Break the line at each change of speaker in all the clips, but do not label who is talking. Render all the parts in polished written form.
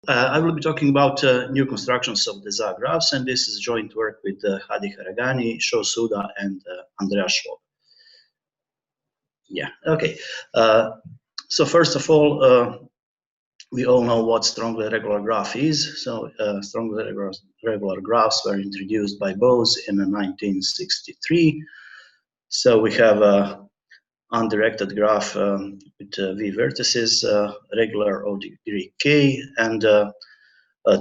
I will be talking about new constructions of Deza graphs, and this is joint work with Hadi Haragani, Sho Suda, and Andreas Schwab. Yeah, okay. So first of all, we all know what strongly regular graph is. So strongly regular graphs were introduced by Bose in 1963. So we have a undirected graph with V vertices, regular of degree k, and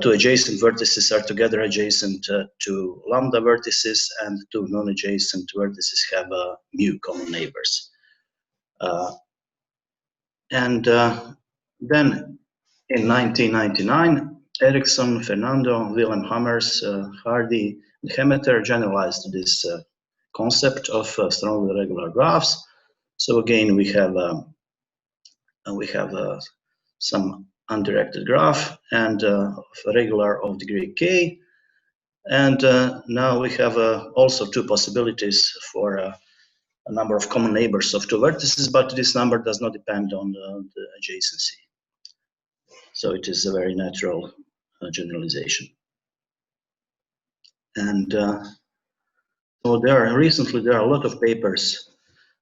two adjacent vertices are together adjacent to lambda vertices, and two non-adjacent vertices have mu common neighbors. And then in 1999, Ericsson, Fernando, Wilhelm Hammers, Hardy, and Hemeter generalized this concept of strongly regular graphs. So again, we have some undirected graph and regular of degree k, and now we have also two possibilities for a number of common neighbors of two vertices, but this number does not depend on the adjacency. So it is a very natural generalization. And so recently there are a lot of papers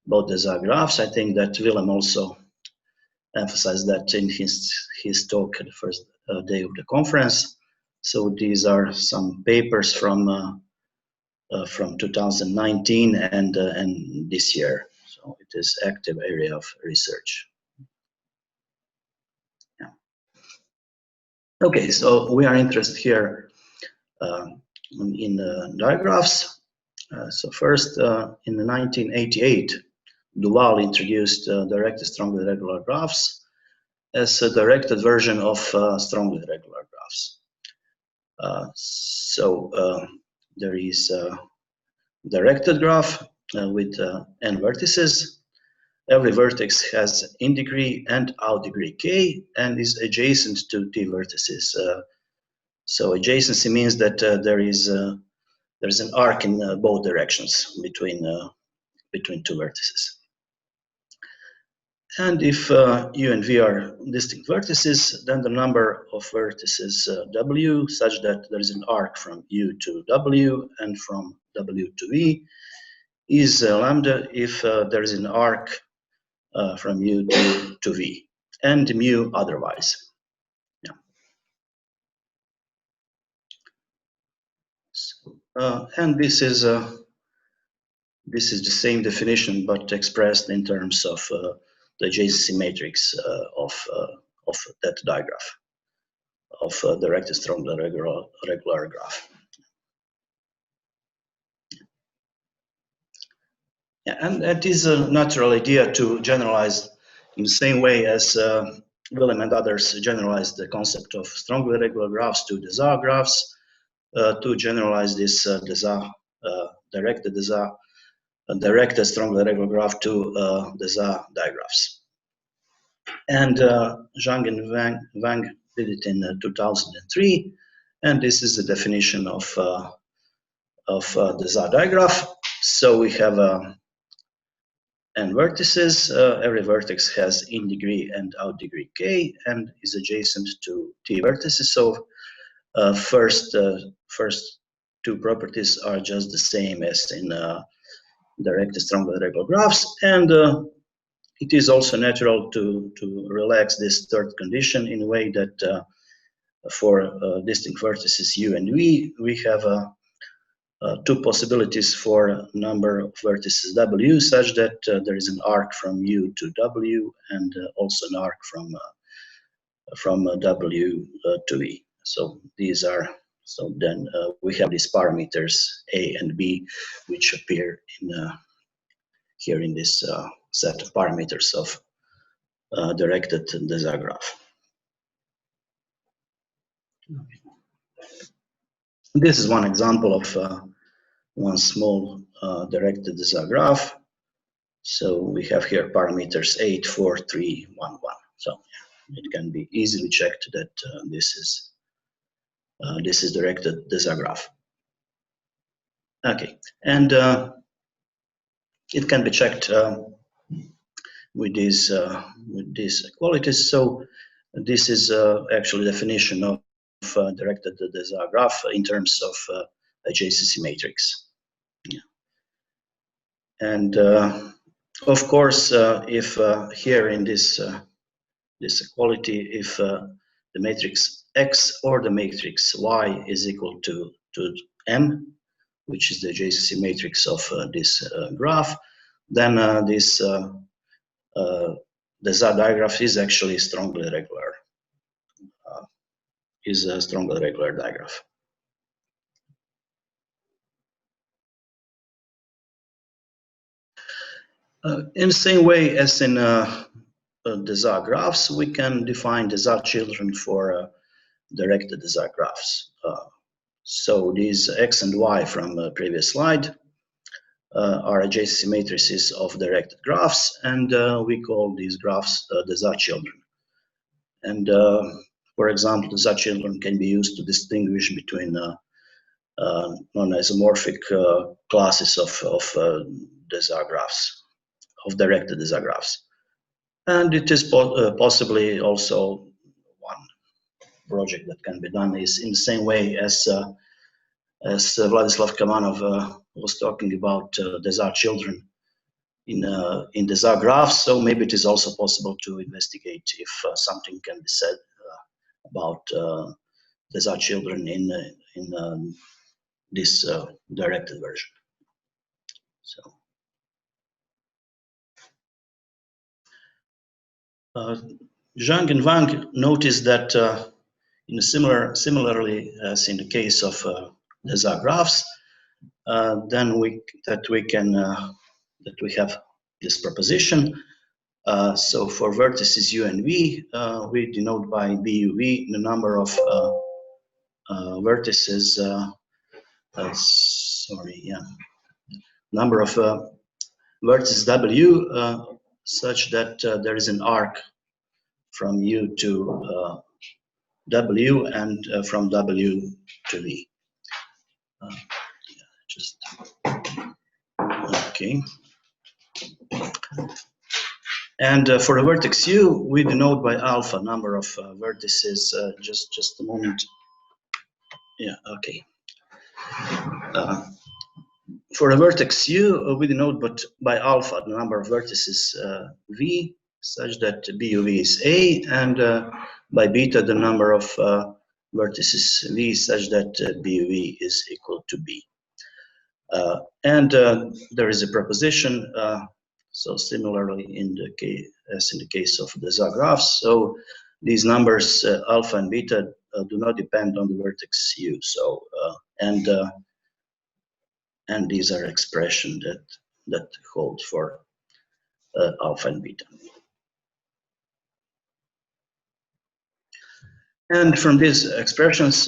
about Deza graphs. I think that Willem also emphasized that in his talk at the first day of the conference. So these are some papers from 2019 and this year. So it is active area of research. Yeah. Okay, so we are interested here in digraphs. So first, in 1988, Duval introduced directed strongly regular graphs as a directed version of strongly regular graphs. There is a directed graph with n vertices. Every vertex has in degree and out degree k and is adjacent to t vertices. So adjacency means that there's an arc in both directions between two vertices. And if u and v are distinct vertices, then the number of vertices w, such that there is an arc from u to w and from w to v, is lambda if there is an arc from u to v, and mu otherwise. Yeah. So, and this is the same definition, but expressed in terms of the adjacency matrix of that digraph, of directed strongly regular graph. Yeah, and it is a natural idea to generalize in the same way as Willem and others generalized the concept of strongly regular graphs to Deza graphs, to generalize this directed strongly regular graph to Deza digraphs. And Zhang and Wang did it in 2003, and this is the definition of Deza digraph. So we have n vertices. Every vertex has in degree and out degree k, and is adjacent to t vertices. So first two properties are just the same as in directed strongly regular graphs, and it is also natural to relax this third condition in a way that for distinct vertices u and v, we have two possibilities for a number of vertices w, such that there is an arc from u to w and also an arc from w to v. So these are, so then we have these parameters a and b, which appear in here in this set of parameters of directed Deza graph. This is one example of one small directed Deza graph. So we have here parameters 8, 4, 3, 1, 1. So it can be easily checked that this is directed Deza graph. Okay, and it can be checked with these qualities. So This is actually definition of directed Deza graph in terms of adjacency matrix. Yeah. And of course, if here in this this equality, if the matrix X or the matrix Y is equal to M, which is the adjacency matrix of this graph, then this Deza digraph is actually strongly regular. Is a strongly regular digraph. In the same way as in Deza graphs, we can define Deza children for directed Deza graphs. So these X and Y from the previous slide are adjacency matrices of directed graphs, and we call these graphs Deza children. And for example, Deza children can be used to distinguish between non-isomorphic classes of Deza graphs, of directed Deza graphs. And it is possibly also one project that can be done is in the same way as Vladislav Kamanov was talking about Deza children in Deza graphs. So maybe it is also possible to investigate if something can be said about Deza children in this directed version. So. Zhang and Wang noticed that in a similarly as in the case of Deza graphs, then we have this proposition. So for vertices U and V, we denote by BUV the number of vertices. Number of vertices W such that there is an arc from U to W and from W to V. Okay. And for the vertex U, we denote by alpha number of vertices. Just a moment. Yeah. Okay. For the vertex U, we denote by alpha the number of vertices V, such that BUV is A, and by beta the number of vertices V, such that BUV is equal to B. And there is a proposition. So similarly as in the case of the Deza graphs, so these numbers alpha and beta do not depend on the vertex U. So and these are expressions that hold for alpha and beta. And from these expressions,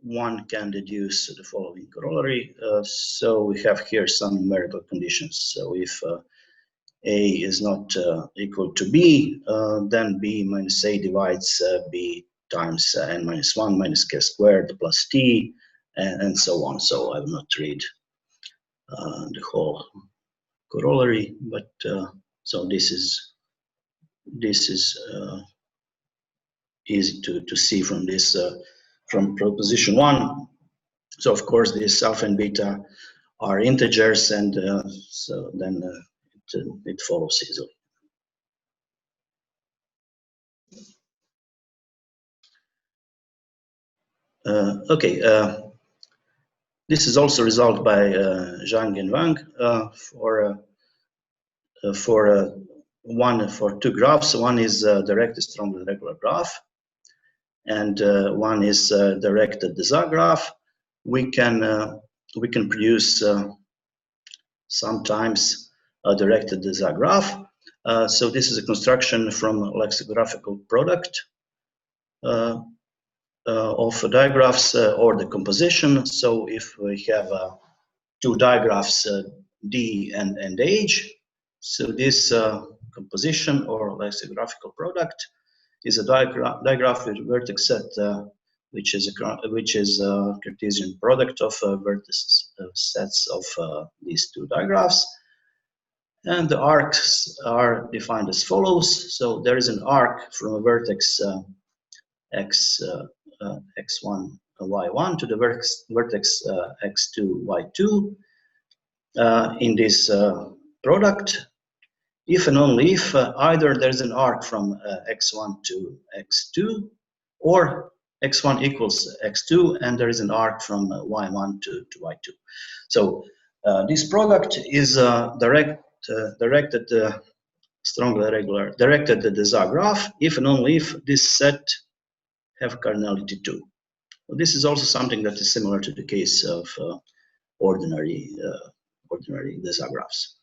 one can deduce the following corollary. So we have here some numerical conditions. So if A is not equal to B, then B minus A divides B times n minus 1 minus k squared plus t, and so on. So I will not read the whole corollary, but so this is easy to see from this from proposition 1. So of course this alpha and beta are integers, and so then it follows easily. Okay, this is also resolved by Zhang and Wang for two graphs. One is directed strongly regular graph, and one is directed Deza graph. We can produce sometimes a directed Deza graph. So this is a construction from lexicographical product of digraphs or the composition. So if we have two digraphs D and H, so this composition or lexicographical product is a digraph with vertex set which is a Cartesian product of vertex sets of these two digraphs. And the arcs are defined as follows. So there is an arc from a vertex x1, y1 to the vertex x2, y2 in this product. If and only if either there's an arc from x1 to x2, or x1 equals x2 and there is an arc from y1 to y2. So this product is directed strongly regular, directed the Deza graph if and only if this set have cardinality 2. Well, this is also something that is similar to the case of ordinary Deza graphs.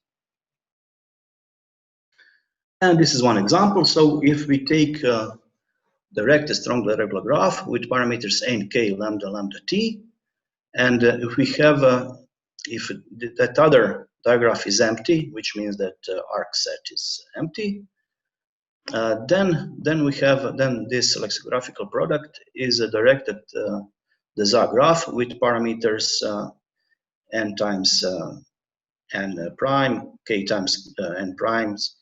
And this is one example. So if we take direct a strongly regular graph with parameters n, k, lambda, lambda, t, and if we have if that other digraph is empty, which means that arc set is empty, then we have this lexicographical product is a directed Deza graph with parameters n times n prime, k times n primes,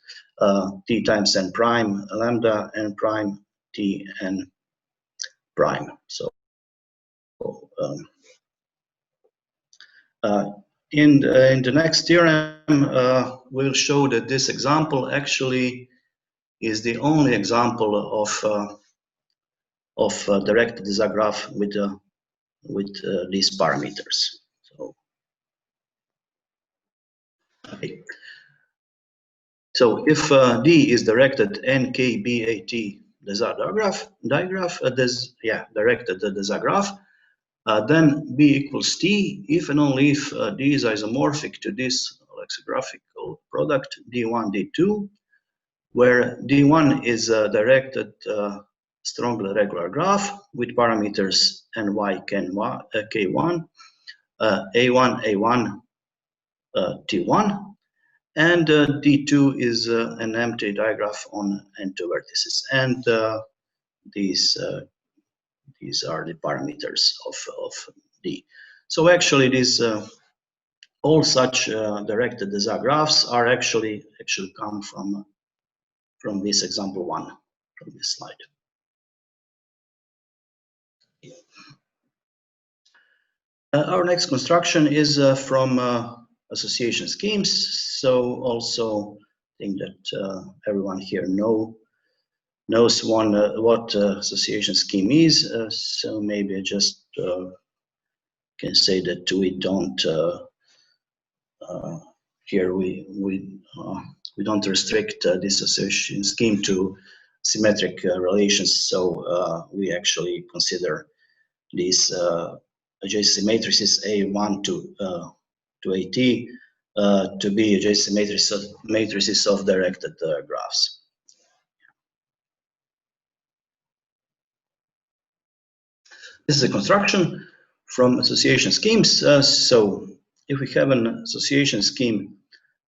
t times n prime, lambda n prime, t n prime. So in the next theorem, we'll show that this example actually is the only example of direct Deza graph with these parameters. So, okay. So if D is directed NKBAT Deza digraph, directed Deza graph, then B equals T if and only if D is isomorphic to this lexicographical product D1, D2, where D1 is directed strongly regular graph with parameters ny, k1, a1, a1, t1, and D2 is an empty digraph on n2 vertices, and these are the parameters of D. So actually, these all such directed Deza graphs are actually come from this example one, from this slide. Our next construction is from association schemes. So also, I think that everyone here knows what association scheme is. So maybe I just can say that we don't here we don't restrict this association scheme to symmetric relations. So we actually consider these adjacency matrices A1 to AT to be adjacency matrices of directed graphs. This is a construction from association schemes. So if we have an association scheme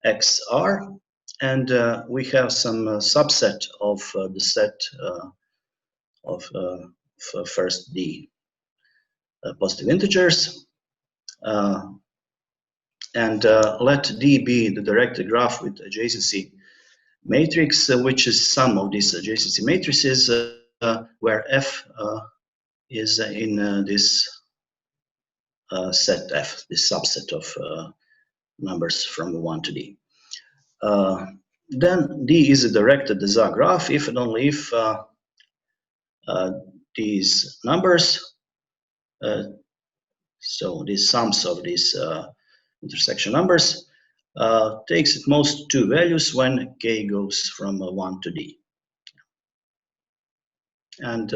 XR and we have some subset of the set of first D positive integers, and let D be the directed graph with adjacency matrix, which is sum of these adjacency matrices, where F is in this set F, this subset of numbers from 1 to D. Then D is a directed Deza graph if and only if these numbers, so these sums of these intersection numbers, takes at most 2 values when K goes from 1 to D. And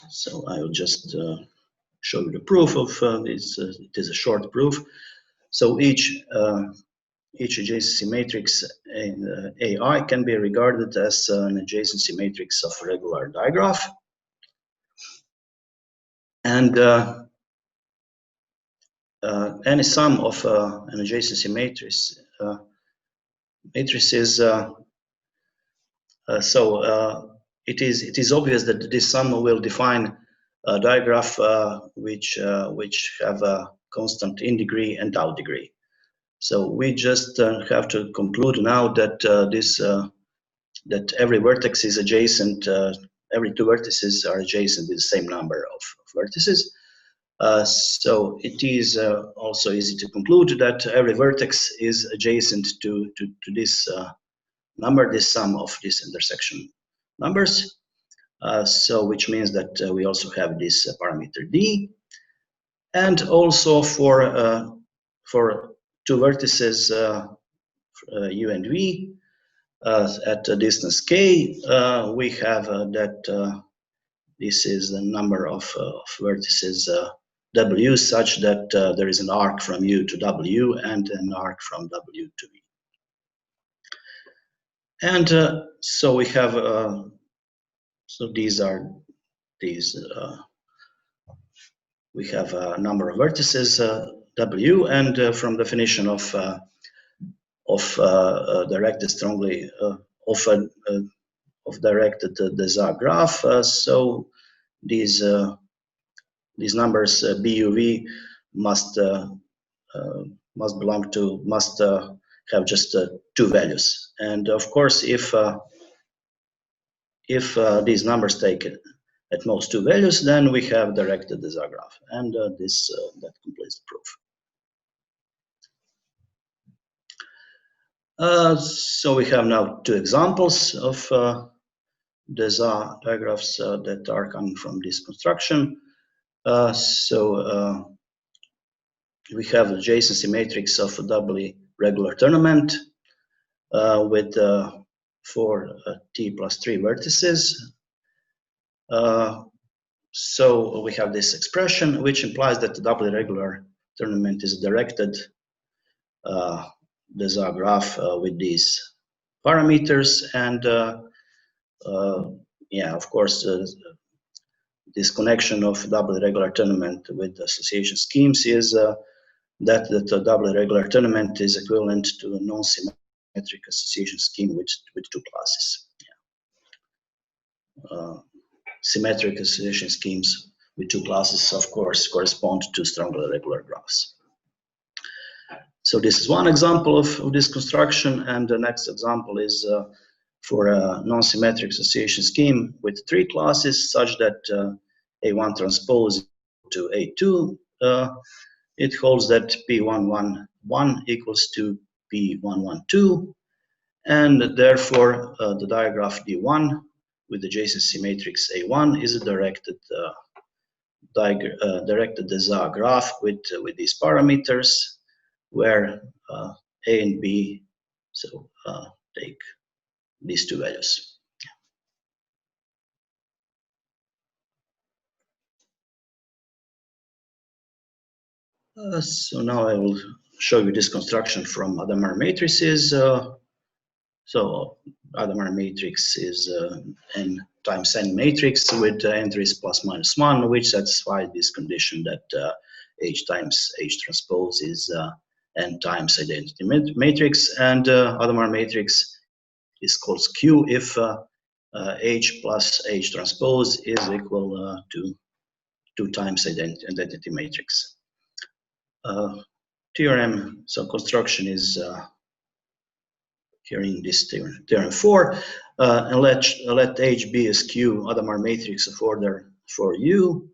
so I will just show you the proof of this. It is a short proof. So each adjacency matrix in AI can be regarded as an adjacency matrix of a regular digraph. And any sum of an adjacency matrix matrices, it is obvious that this sum will define a digraph which have a constant in degree and out degree. So we just have to conclude now that that every vertex is adjacent. Every two vertices are adjacent with the same number of vertices. So it is also easy to conclude that every vertex is adjacent to this number, this sum of this intersection numbers. So which means that we also have this parameter d, and also for two vertices u and v at a distance k, we have that this is the number of vertices w such that there is an arc from u to w and an arc from w to v. And so we have so these are these we have a number of vertices w, and from definition of directed strongly of directed Deza graph, so these numbers buv must belong to have just two values, and of course if these numbers take at most two values, then we have directed Deza graph, and that completes the proof. So we have now two examples of Deza digraphs that are coming from this construction. So we have adjacency matrix of a doubly regular tournament with 4t plus 3 vertices. So we have this expression which implies that the doubly regular tournament is directed Deza graph with these parameters, and yeah, of course, this connection of doubly regular tournament with association schemes is that the doubly regular tournament is equivalent to a non-symmetric association scheme with two classes. Yeah. Symmetric association schemes with two classes, of course, correspond to strongly regular graphs. So this is one example of this construction, and the next example is for a non-symmetric association scheme with three classes, such that A1 transpose to A2. It holds that P111 equals to P112, and therefore the digraph D1 with adjacency matrix A1 is a directed Deza graph with these parameters, where A and B so take these two values. So now I will show you this construction from Adamar matrices. So Adamar matrix is n times n matrix with entries plus minus 1, which satisfies this condition that H times H transpose is n times identity matrix, and Adamar matrix is called Q if H plus H transpose is equal to 2 times identity matrix. Theorem, so construction is here in this theorem 4, and let H be a skew Adamar matrix of order for U,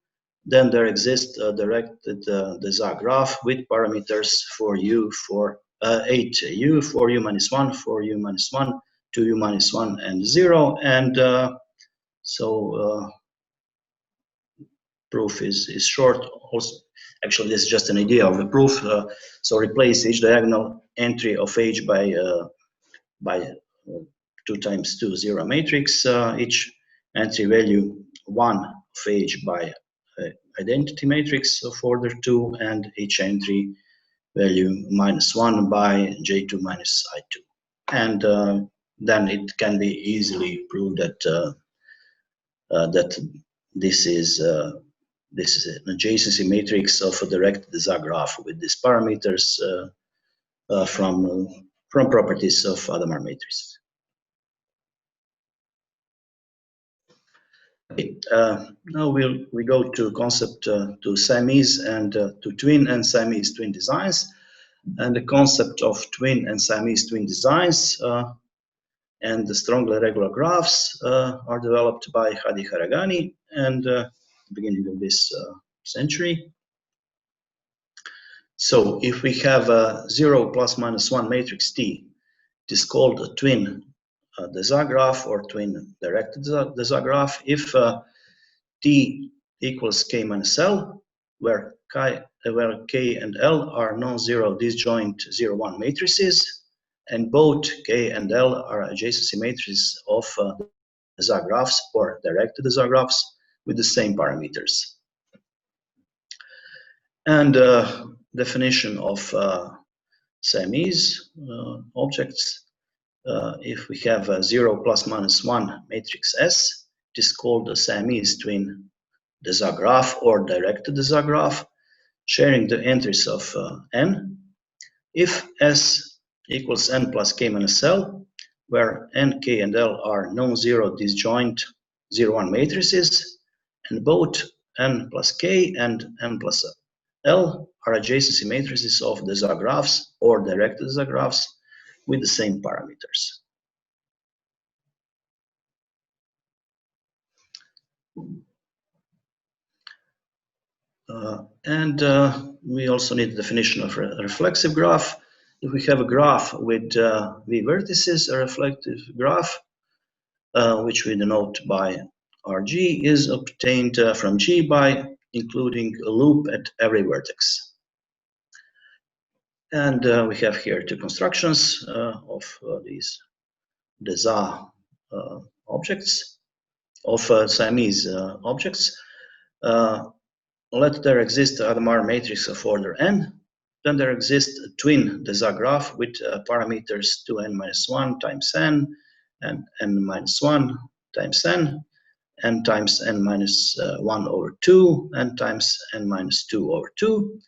then there exists a directed Deza graph with parameters for U for 8U, for U minus 1, for U minus 1, 2U minus 1, and 0, and so proof is short. Also, actually, this is just an idea of the proof. So replace each diagonal entry of H by 2 times 2 0 matrix. Each entry value 1 of H by identity matrix of order 2, and each entry value minus 1 by J2 minus I2. And then it can be easily proved that that this is an adjacency matrix of a direct Deza graph with these parameters from properties of Adamar matrices. Okay, now we go to concept to Siamese and to twin and Siamese twin designs. And the concept of twin and Siamese twin designs and the strongly regular graphs are developed by Hadi Haragani and the beginning of this century. So if we have a 0 plus minus 1 matrix T, it is called a twin Deza graph or twin directed Deza graph if T equals K minus L, where K and L are non-zero disjoint 0-1 matrices, and both K and L are adjacency matrices of Deza graphs or directed Deza graphs with the same parameters. And definition of Siamese objects. If we have a 0 plus minus 1 matrix S, it is called a Siamese twin Deza graph or directed Deza graph, sharing the entries of n. If S equals n plus k minus L, where n, k, and L are non-zero disjoint 0-1 matrices, and both n plus k and n plus L are adjacency matrices of Deza graphs or directed Deza graphs with the same parameters. We also need the definition of a reflexive graph. If we have a graph with v vertices, a reflective graph, which we denote by Rg, is obtained from G by including a loop at every vertex. And we have here two constructions of these Deza objects, of Siamese objects. Let there exist a Adamar matrix of order n. Then there exists a twin Deza graph with parameters 2n minus 1 times n, and n minus 1 times n times n minus 1 over 2, n times n minus 2 over 2,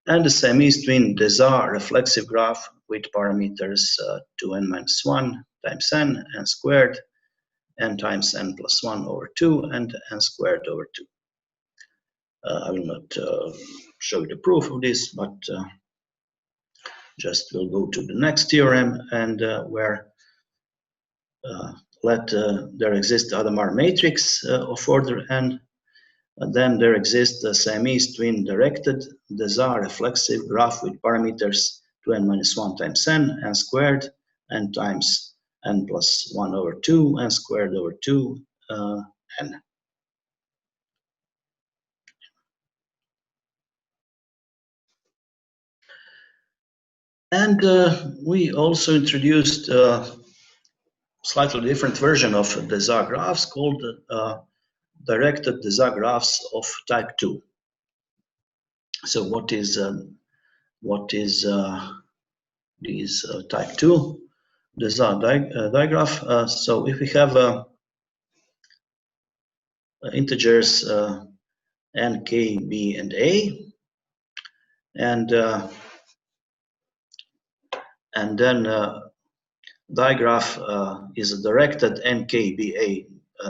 and the Siamese twin Deza reflexive graph with parameters 2n minus 1 times n squared, n times n plus 1 over 2, and n squared over 2. I will not show you the proof of this, but just we'll go to the next theorem, and where let there exist the Adamar matrix of order n, and then there exists a Siamese twin directed Deza reflexive graph with parameters 2n minus 1 times n squared, n times n plus 1 over 2, n squared over 2, n. And we also introduced a slightly different version of Deza graphs called directed Deza graphs of type 2. So what is these type 2 Deza digraph? So if we have integers n, k, b, and a, and then digraph is a directed nkba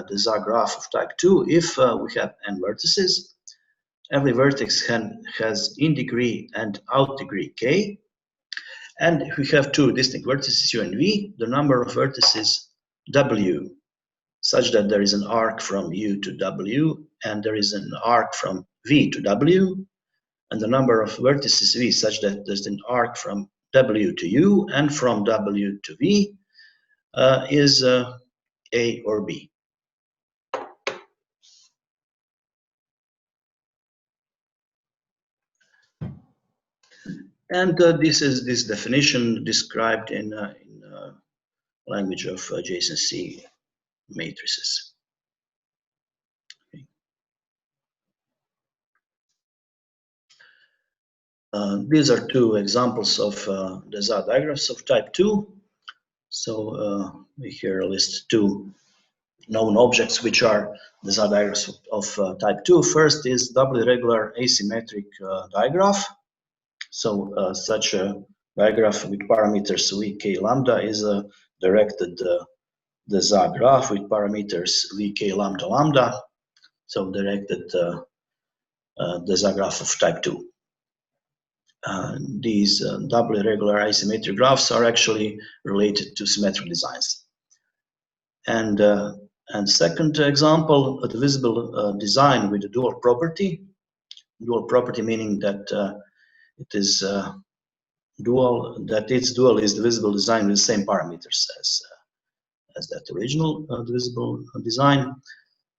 Deza graph of type 2 if we have n vertices. Every vertex has in degree and out degree k. And if we have two distinct vertices u and v, the number of vertices w, such that there is an arc from u to w, and there is an arc from v to w, and the number of vertices v such that there's an arc from w to u and from w to v is a or b. And this definition described in language of adjacency matrices. These are two examples of Deza digraphs of type 2. So we here list two known objects which are Deza digraphs of type 2. First is doubly regular asymmetric digraph. So such a digraph with parameters vk lambda is a directed Deza graph with parameters vk lambda lambda. So directed Deza graph of type 2. these doubly regular asymmetric graphs are actually related to symmetric designs. And second example, a divisible design with a dual property. Dual property meaning that it is dual, that its dual is divisible design with the same parameters as that original divisible design.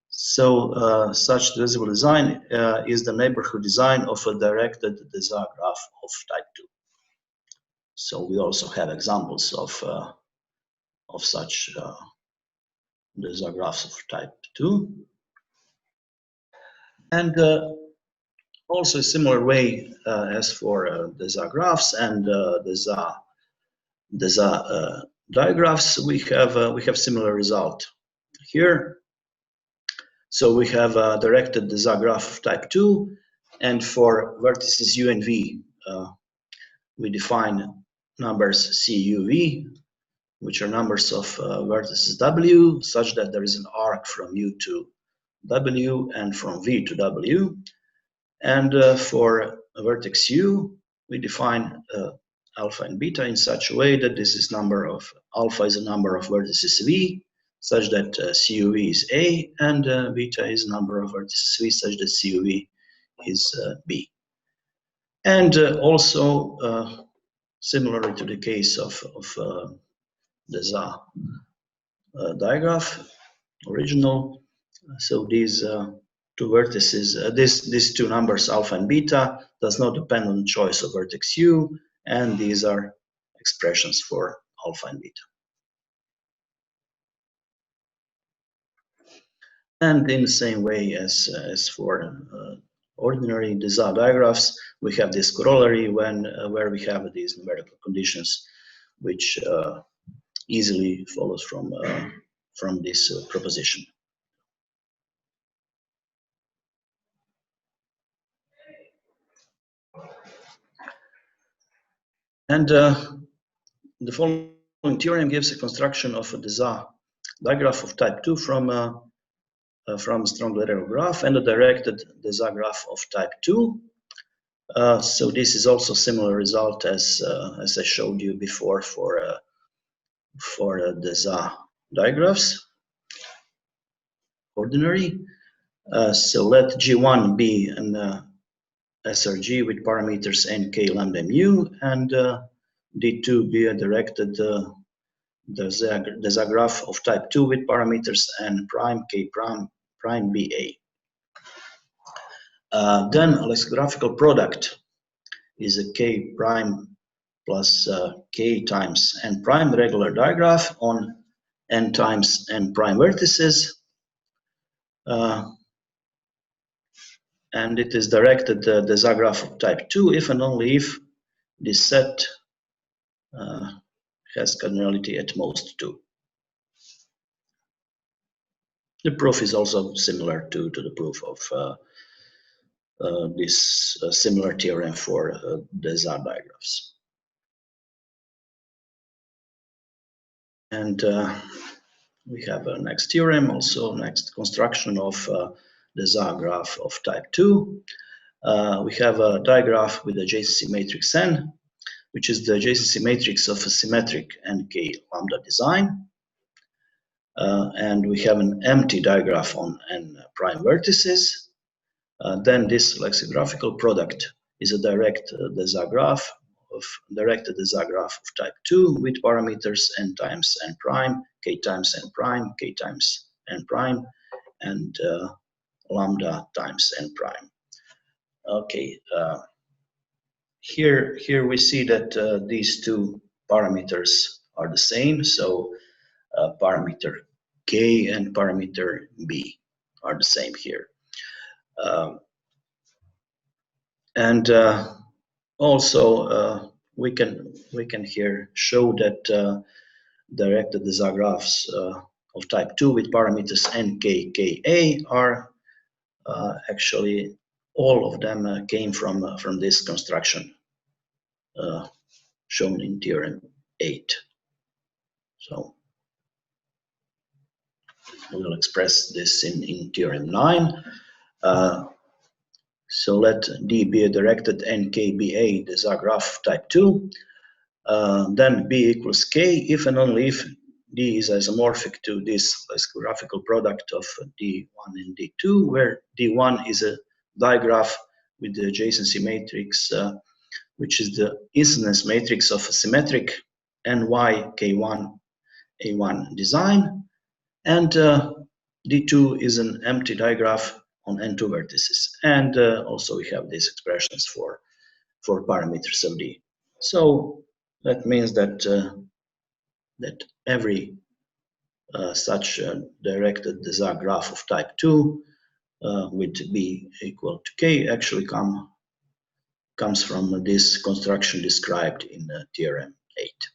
So such divisible design is the neighborhood design of a directed Deza graph of type 2. So we also have examples of such Deza graphs of type 2. And also a similar way as for Deza graphs and Deza digraphs, we have similar result here. So we have a directed Deza graph of type 2, and for vertices u and v, we define numbers c, u, v, which are numbers of vertices w, such that there is an arc from u to w and from v to w. And for a vertex u, we define alpha and beta in such a way that this is alpha is a number of vertices v, such that CUV is A, and beta is a number of vertices v, such that CUV is B. And also, similarly to the case of Deza digraph, original, so these two vertices, these two numbers, alpha and beta, does not depend on the choice of vertex u, and these are expressions for alpha and beta. And in the same way as for ordinary Deza digraphs, we have this corollary where we have these numerical conditions, which easily follows from this proposition. And the following theorem gives a construction of a Deza digraph of type 2 from strong directional graph and a directed Deza graph of type 2. So this is also similar result as I showed you before for Deza digraphs, ordinary. So let G1 be an SRG with parameters n, k, lambda, mu, and D2 be a directed Deza graph of type 2 with parameters n prime, k prime, ba. Then a lexicographical product is a k prime plus k times n prime regular digraph on n times n prime vertices. And it is directed Deza graph of type 2 if and only if this set has cardinality at most 2. The proof is also similar to the proof of this similar theorem for Deza digraphs. And we have a next theorem, also next construction of Deza graph of type 2. We have a digraph with adjacency matrix n, which is the adjacency matrix of a symmetric nk lambda design. And we have an empty digraph on n prime vertices. Then this lexicographical product is a directed Deza graph of type 2 with parameters n times n prime, k times n prime, k times n prime, and lambda times n prime. Okay, here we see that these two parameters are the same. So parameter k and parameter b are the same here. And also we can here show that directed Deza graphs of type 2 with parameters n, k, ka are actually all of them came from this construction shown in theorem 8. So we will express this in theorem 9. So let D be a directed and K be a Deza graph type 2. Then B equals K if and only if D is isomorphic to this graphical product of D1 and D2, where D1 is a digraph with the adjacency matrix, which is the incidence matrix of a symmetric NY K1 A1 design, and D2 is an empty digraph on N2 vertices. And also we have these expressions for parameters of D. So that means that that every such directed Deza graph of type 2 with B equal to K actually comes from this construction described in theorem 8.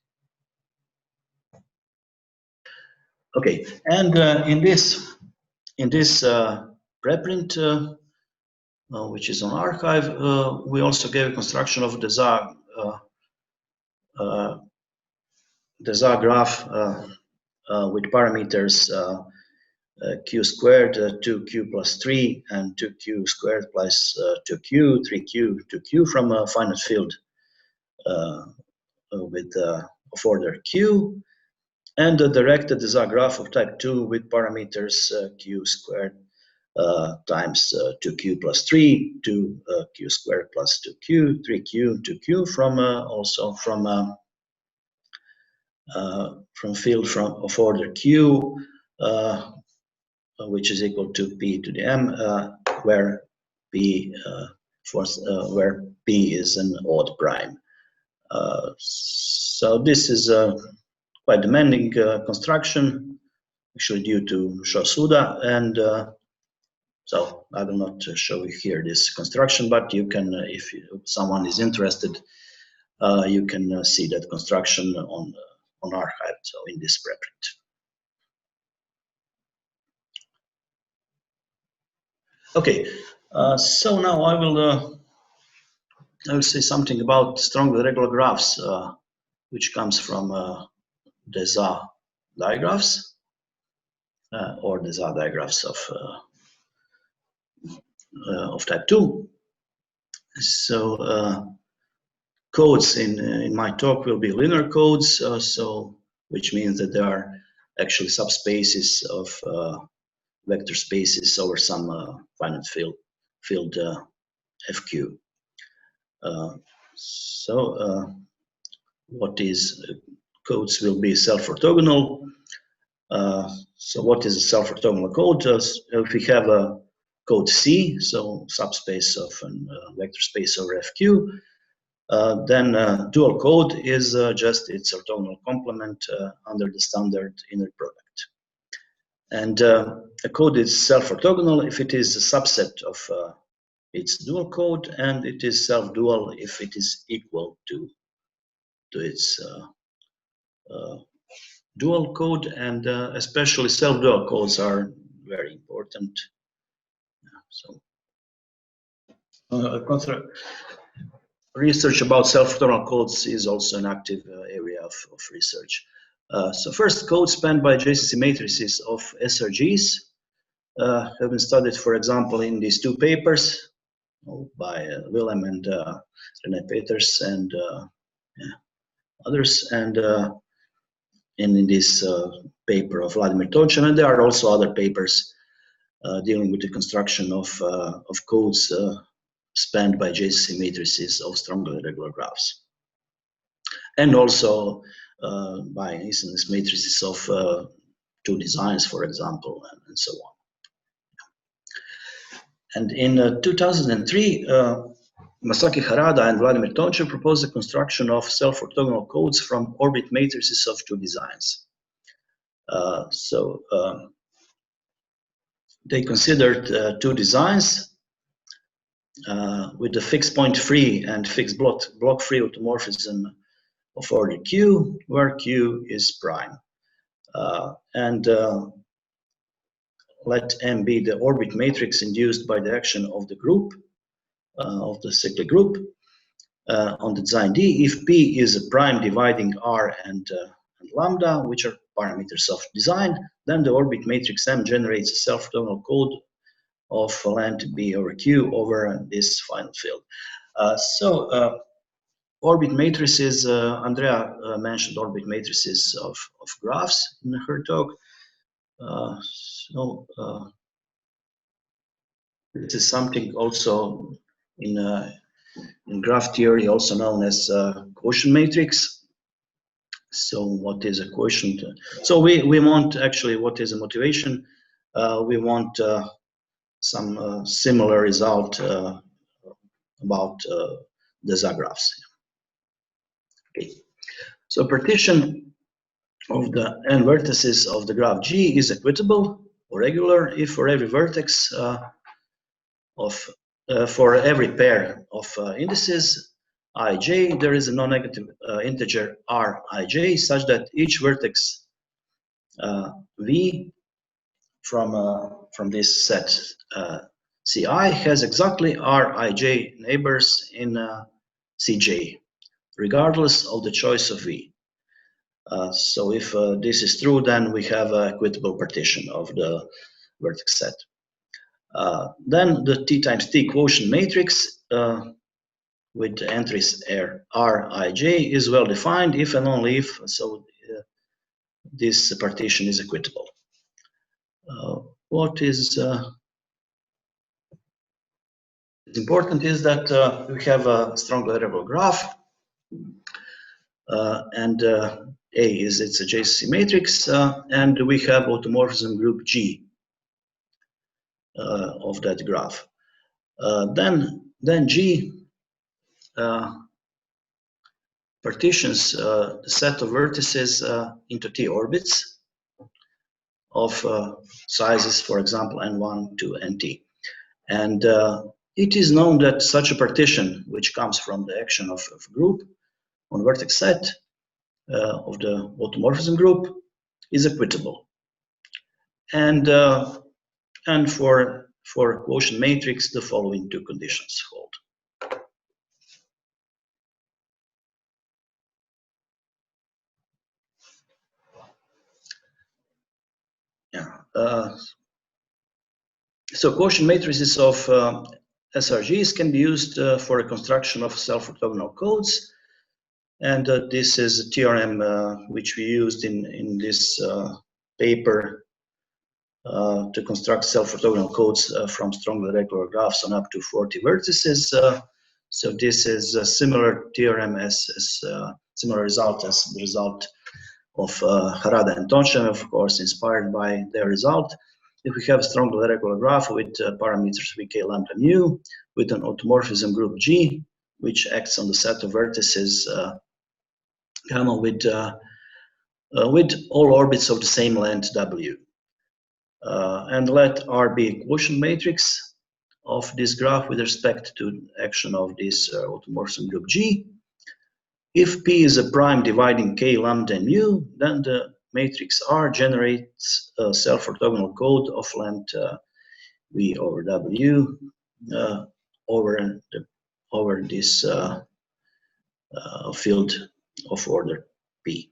Okay, and in this preprint, which is on archive, we also gave a construction of Deza graph with parameters q squared, 2q plus 3, and 2q squared plus 2q, 3q, 2q from a finite field with of order q, and a directed Deza graph of type 2 with parameters q squared times 2q plus 3, 2q squared plus 2q, 3q, 2q from also from field of order q, which is equal to p to the m, where p where p is an odd prime. So this is a quite demanding construction, actually due to Shasuda, and so I will not show you here this construction, but you can, if someone is interested, you can see that construction on archive, so in this preprint. Okay, so now I will say something about strongly regular graphs, which comes from Deza digraphs or Deza digraphs of type 2. So codes in my talk will be linear codes, so which means that there are actually subspaces of vector spaces over some finite field FQ. So what is codes will be self-orthogonal. So what is a self-orthogonal code? If we have a code C, so subspace of a vector space over FQ, then dual code is just its orthogonal complement under the standard inner product. And a code is self-orthogonal if it is a subset of its dual code, and it is self-dual if it is equal to its dual code, and especially self-dual codes are very important. So research about self-orthogonal codes is also an active area of research. So first, codes spanned by adjacency matrices of SRGs have been studied, for example, in these two papers by Willem and René Peters and others, and in this paper of Vladimir Tonchin, and there are also other papers dealing with the construction of codes spanned by adjacency matrices of strongly regular graphs, and also by incidence matrices of two designs, for example, and so on. And in 2003, Masaki Harada and Vladimir Tonchin proposed the construction of self-orthogonal codes from orbit matrices of two designs. They considered two designs with the fixed point free and fixed block free automorphism of order Q, where Q is prime. And let M be the orbit matrix induced by the action of the group, of the cyclic group on the design D. If P is a prime dividing R and lambda, which are parameters of design, then the orbit matrix M generates a self-orthogonal code of length B over Q over this final field. Orbit matrices, Andrea mentioned orbit matrices of graphs in her talk. This is something also in graph theory also known as quotient matrix. So what is a quotient? So we want actually, what is a motivation? We want some similar result about Deza graphs. Okay. So partition of the n vertices of the graph G is equitable or regular if for every vertex for every pair of indices ij, there is a non-negative integer rij such that each vertex v from this set ci has exactly rij neighbors in cj, regardless of the choice of v. So if this is true, then we have an equitable partition of the vertex set. Then the T times T quotient matrix with the entries Rij is well defined if and only if this partition is equitable. What is important is that we have a strong variable graph, and A is its adjacency matrix, and we have automorphism group G of that graph. Then G partitions the set of vertices into T orbits of sizes, for example, n1 to nt. And it is known that such a partition, which comes from the action of group on vertex set of the automorphism group, is equitable. And for quotient matrix, the following two conditions hold. So quotient matrices of SRGs can be used for a construction of self-orthogonal codes, and this is a theorem which we used in this paper to construct self-orthogonal codes from strongly regular graphs on up to 40 vertices. So this is a similar theorem similar result as the result of Harada and Tonchev, of course, inspired by their result. If we have a strongly regular graph with parameters vk, lambda, mu, with an automorphism group G, which acts on the set of vertices gamma with all orbits of the same length W. And let R be a quotient matrix of this graph with respect to action of this automorphism group G. If P is a prime dividing K, lambda, and mu, then the matrix R generates a self-orthogonal code of length V over W over this field of order P.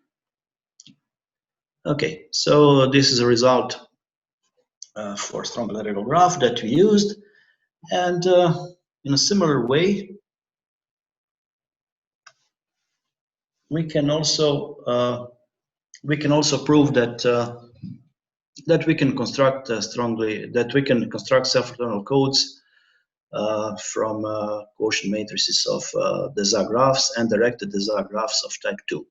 Okay, so this is a result for strong lateral graph that we used, and in a similar way, we can also prove that that we can construct self-orthogonal codes from quotient matrices of Deza graphs and directed Deza graphs of type 2.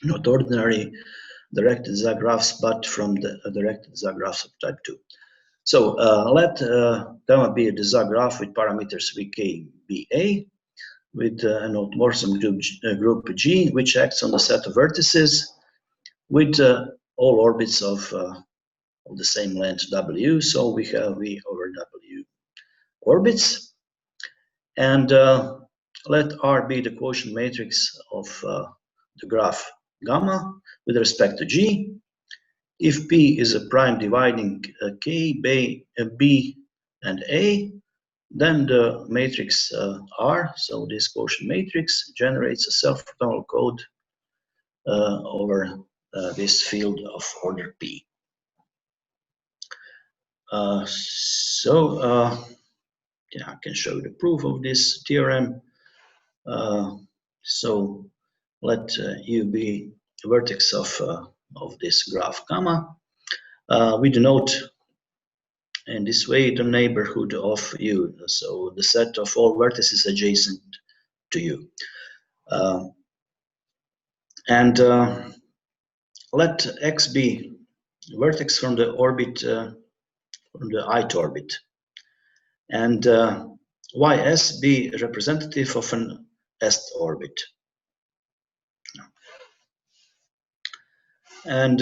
Not ordinary directed Deza graphs, but from the directed Deza graphs of type 2. So let gamma be a Deza graph with parameters vk, ba, with an automorphism group G, which acts on the set of vertices with all orbits of the same length W. So we have V over W orbits. And let R be the quotient matrix of the graph gamma with respect to G. If P is a prime dividing K, B, and A, then the matrix R, so this quotient matrix, generates a self-orthogonal code over this field of order P. Yeah, I can show the proof of this theorem. So let U be a vertex of this graph gamma. We denote in this way the neighborhood of U, so the set of all vertices adjacent to U. And let X be a vertex from the orbit, from the ith orbit, and YS be representative of an s orbit. And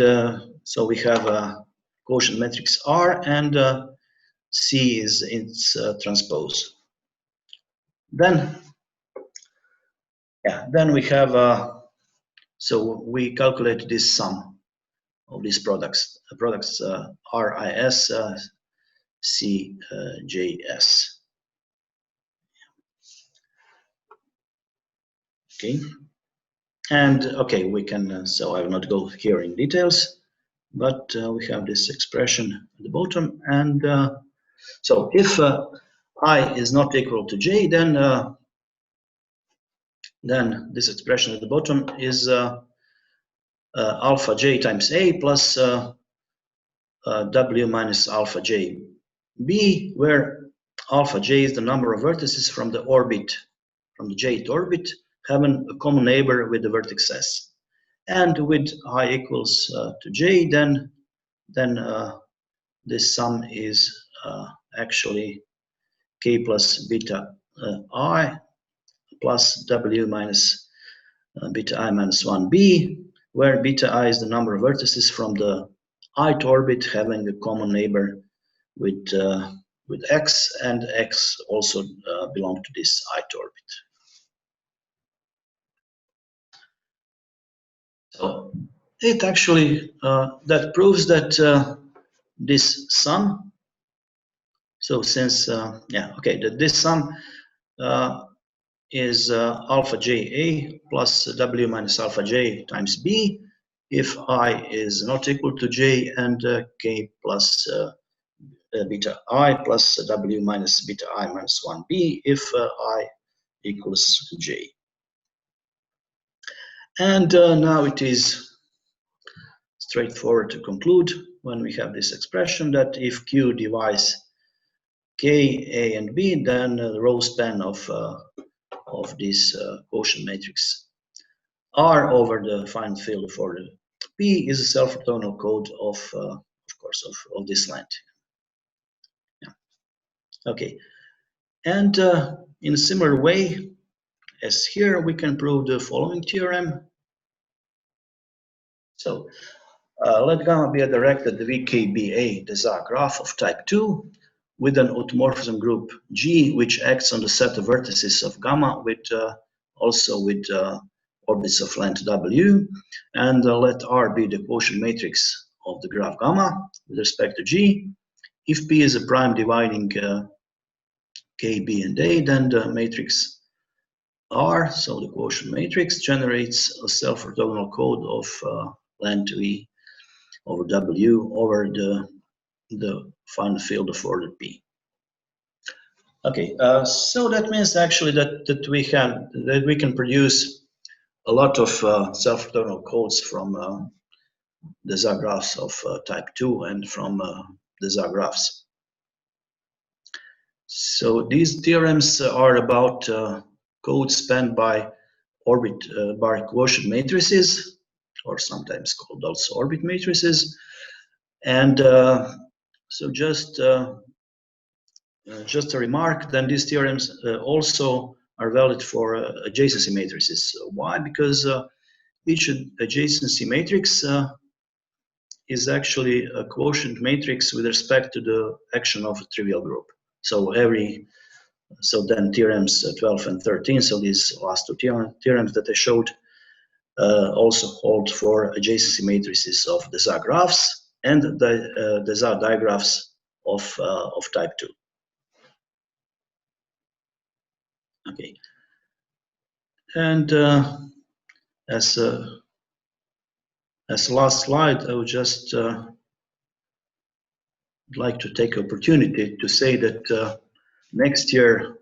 so we have a quotient matrix R, and C is its transpose. Then we have so we calculate this sum of these products RIS CJS. Okay, and okay, we can so I will not go here in details, but we have this expression at the bottom, and so if I is not equal to J, then this expression at the bottom is alpha J times A plus W minus alpha J B, where alpha J is the number of vertices from the orbit, from the jth orbit, having a common neighbor with the vertex S. And with I equals to J, then this sum is actually K plus beta I plus W minus beta I minus 1B, where beta I is the number of vertices from the ith orbit having a common neighbor with X, and X also belong to this ith orbit. So it actually that proves that this sum. So since that this sum is alpha JA plus W minus alpha J times B if I is not equal to J, and K plus beta I plus W minus beta I minus 1B if I equals J. And now it is straightforward to conclude when we have this expression that if Q divides K, A, and B, then the row span of this quotient matrix R over the finite field for the P is a self-orthogonal code of course of this length. Yeah. Okay, and in a similar way as here, we can prove the following theorem. So let gamma be a directed VKBA Deza graph of type 2 with an automorphism group G, which acts on the set of vertices of gamma with also with orbits of length W, and let R be the quotient matrix of the graph gamma with respect to G. If P is a prime dividing K, B, and A, then the matrix R, so the quotient matrix, generates a self-orthogonal code of length V over W over the finite field of order P. Okay, so that means actually that we can produce a lot of self-orthogonal codes from the Deza graphs of type 2 and from the Deza graphs. So these theorems are about codes spanned by orbit by quotient matrices, or sometimes called also orbit matrices, and so just a remark, then these theorems also are valid for adjacency matrices. Why? Because each adjacency matrix is actually a quotient matrix with respect to the action of a trivial group. So then theorems 12 and 13, so these last two theorems that I showed also hold for adjacency matrices of the Deza graphs and the Deza digraphs of type 2. Okay, and as last slide, I will just like to take opportunity to say that next year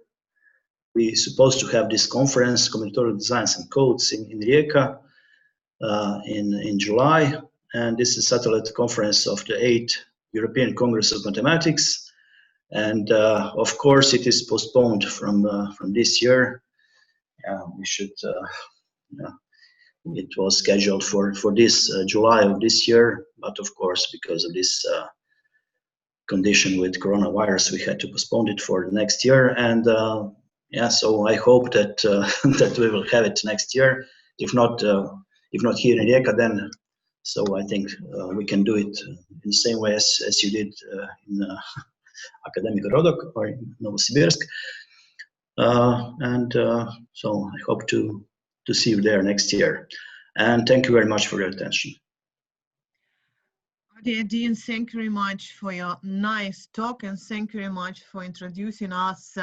we're supposed to have this conference, Combinatorial Designs and Codes in Rijeka in July, and this is a satellite conference of the 8th European Congress of Mathematics, and of course it is postponed from this year. We should. It was scheduled for this July of this year, but of course because of this condition with coronavirus, we had to postpone it for the next year. And yeah, so I hope that that we will have it next year. If not here in Rijeka, then so I think we can do it in the same way as you did in Akademgorodok or in Novosibirsk. And so I hope to see you there next year. And thank you very much for your attention.
Dear Dean, thank you very much for your nice talk, and thank you very much for introducing us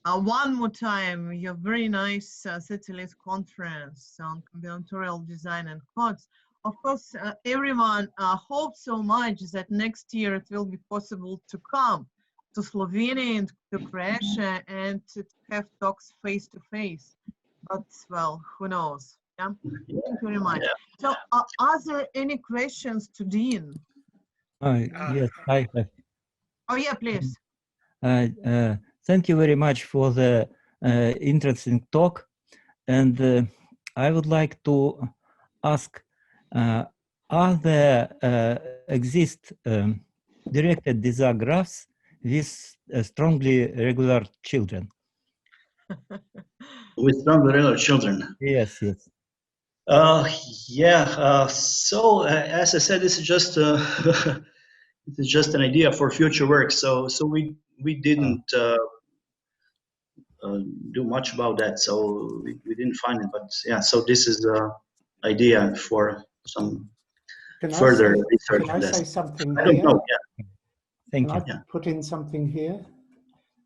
one more time your very nice satellite conference on combinatorial design and codes. Of course, everyone hopes so much that next year it will be possible to come to Slovenia and to Croatia and to have talks face to face. But well, who knows? Yeah. Thank you very much. Yeah. So, are there any questions to Dean?
Yes, I have.
Oh yeah, please.
Thank you very much for the interesting talk, and I would like to ask: are there exist directed Deza graphs with strongly regular children?
With strongly regular children?
Yes, yes.
Yeah. So as I said, this is just it is just an idea for future work. So we didn't do much about that. So we didn't find it. But yeah. So this is the idea for some further research.
Can I say something
here? I don't know. Yeah.
Thank you.
Can I put in something here?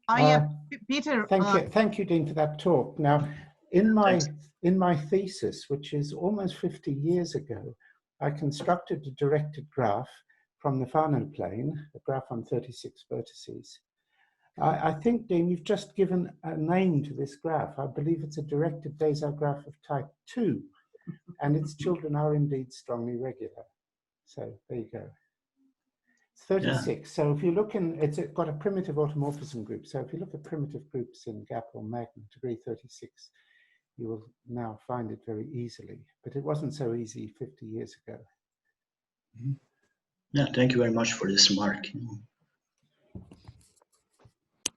Yeah, Peter.
Thank you, Dean, for that talk. Now, in my thesis, which is almost 50 years ago, I constructed a directed graph from the Fano plane, a graph on 36 vertices. I think, Dean, you've just given a name to this graph. I believe it's a directed Deza graph of type 2, and its children are indeed strongly regular. So there you go. 36. Yeah. So if you look in, it's got a primitive automorphism group. So if you look at primitive groups in gap or magnet, degree 36, you will now find it very easily. But it wasn't so easy 50 years ago.
Yeah, thank you very much for this remark.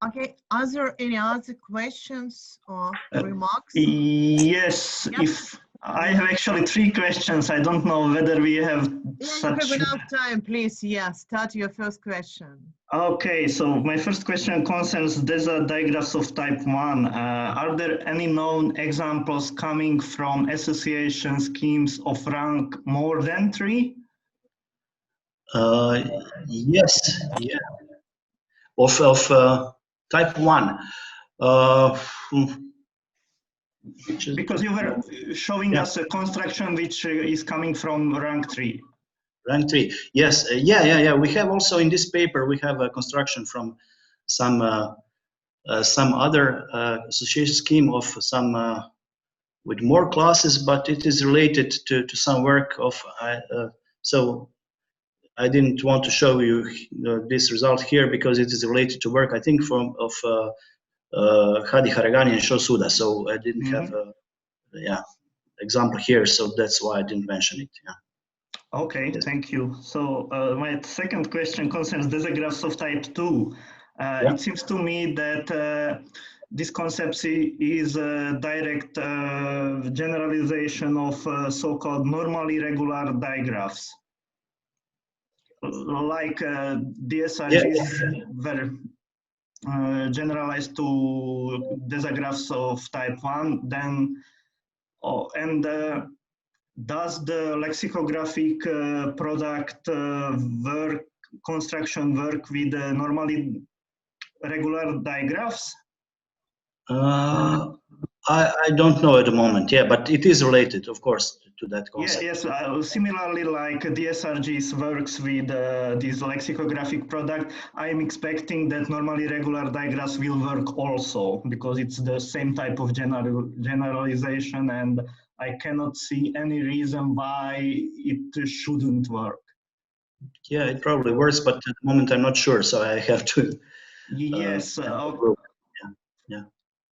Okay, are there any other questions or remarks?
Yes, yep. If I have actually 3 questions. I don't know whether we have such...
You have enough time, please. Yeah, start your first question.
Okay, so my first question concerns Deza digraphs of type 1. Are there any known examples coming from association schemes of rank more than 3?
Yes, yeah. Of type 1.
Because you were showing us a construction which is coming from rank 3.
Rank 3, yes, yeah. We have also in this paper, we have a construction from some other association scheme of some with more classes, but it is related to some work of, so I didn't want to show you this result here because it is related to work, I think, of Hadi Haragani and Shosuda, so I didn't have a example here, so that's why I didn't mention it. Yeah.
Okay, thank you. So my second question concerns Deza graphs of type 2. It seems to me that this concept is a direct generalization of so-called normally regular digraphs. Like DSRGs were generalized to Deza graphs of type 1, then does the lexicographic product construction work with normally regular digraphs?
I don't know at the moment, yeah, but it is related, of course, to that concept.
Yes, similarly like DSRGs works with this lexicographic product, I'm expecting that normally regular digraphs will work also, because it's the same type of generalization, and I cannot see any reason why it shouldn't work.
Yeah, it probably works, but at the moment I'm not sure, so I have to.
Yes.
Yeah.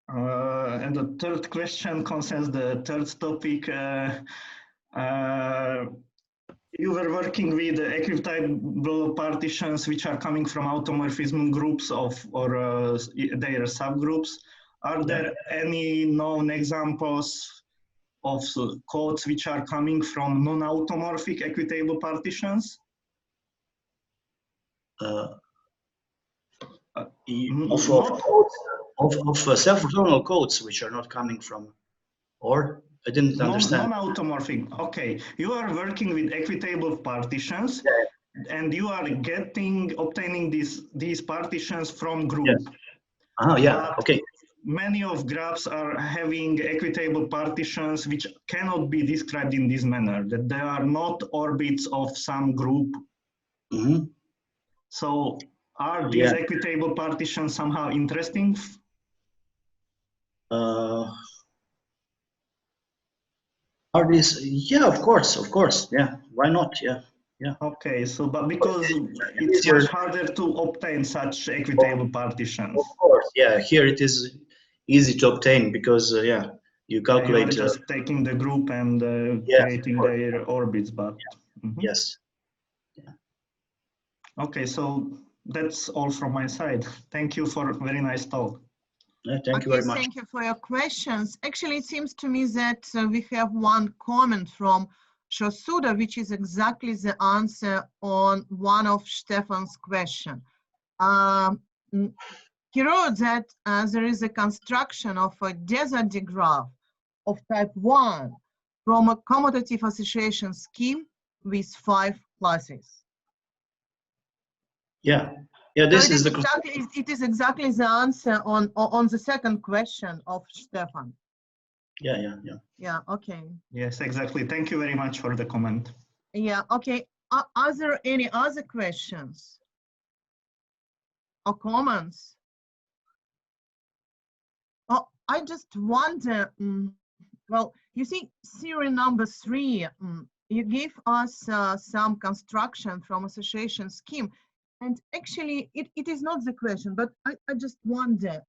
And the third question concerns the third topic. You were working with equitable partitions which are coming from automorphism groups or their subgroups. Are there any known examples of codes which are coming from non-automorphic equitable partitions?
Of self-orthogonal codes which are not coming from, or I didn't understand.
Non-automorphic. Okay, you are working with equitable partitions, and you are obtaining these partitions from group.
Yes. Yeah. Okay.
Many of graphs are having equitable partitions which cannot be described in this manner, that they are not orbits of some group.
Mm-hmm.
So are these equitable partitions somehow interesting?
Are these? Yeah, of course. Yeah, why not? Yeah.
Okay, so but because it's much harder to obtain such equitable partitions.
Of course, yeah. Here it is easy to obtain because you calculate.
You are just taking the group and creating their orbits, but
yes.
Yeah. Okay, so that's all from my side. Thank you for a very nice talk.
Thank you very much.
Thank you for your questions. Actually, it seems to me that we have one comment from Shosuda, which is exactly the answer on one of Stefan's questions. He wrote that there is a construction of a Deza digraph of type 1 from a commutative association scheme with 5 classes.
Yeah, this
so
is
it is exactly the answer on the second question of Stefan.
Yeah,
okay.
Yes, exactly. Thank you very much for the comment.
Yeah, okay. Are there any other questions or comments? Oh, I just wonder, well, you see, theory number 3, you gave us some construction from association scheme. And actually, it is not the question, but I just wonder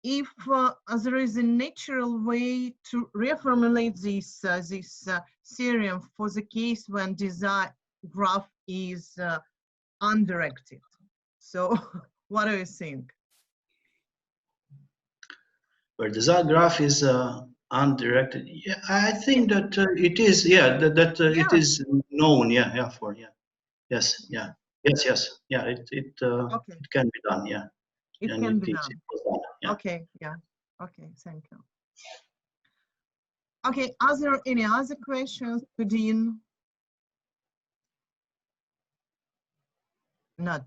if there is a natural way to reformulate this theorem for the case when Deza graph is undirected. So, what do you think?
Where Deza graph is undirected, yeah, I think that it is, it is known, yes, yeah, it can be done, yeah.
It can be done.
Yeah.
Okay, thank you. Okay, are there any other questions to Dean? Not.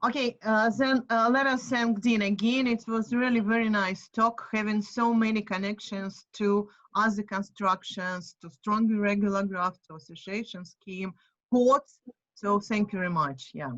Okay, then let us thank Dean again. It was really very nice talk, having so many connections to other constructions, to strong irregular graph, to association scheme, codes. So thank you very much. Yeah.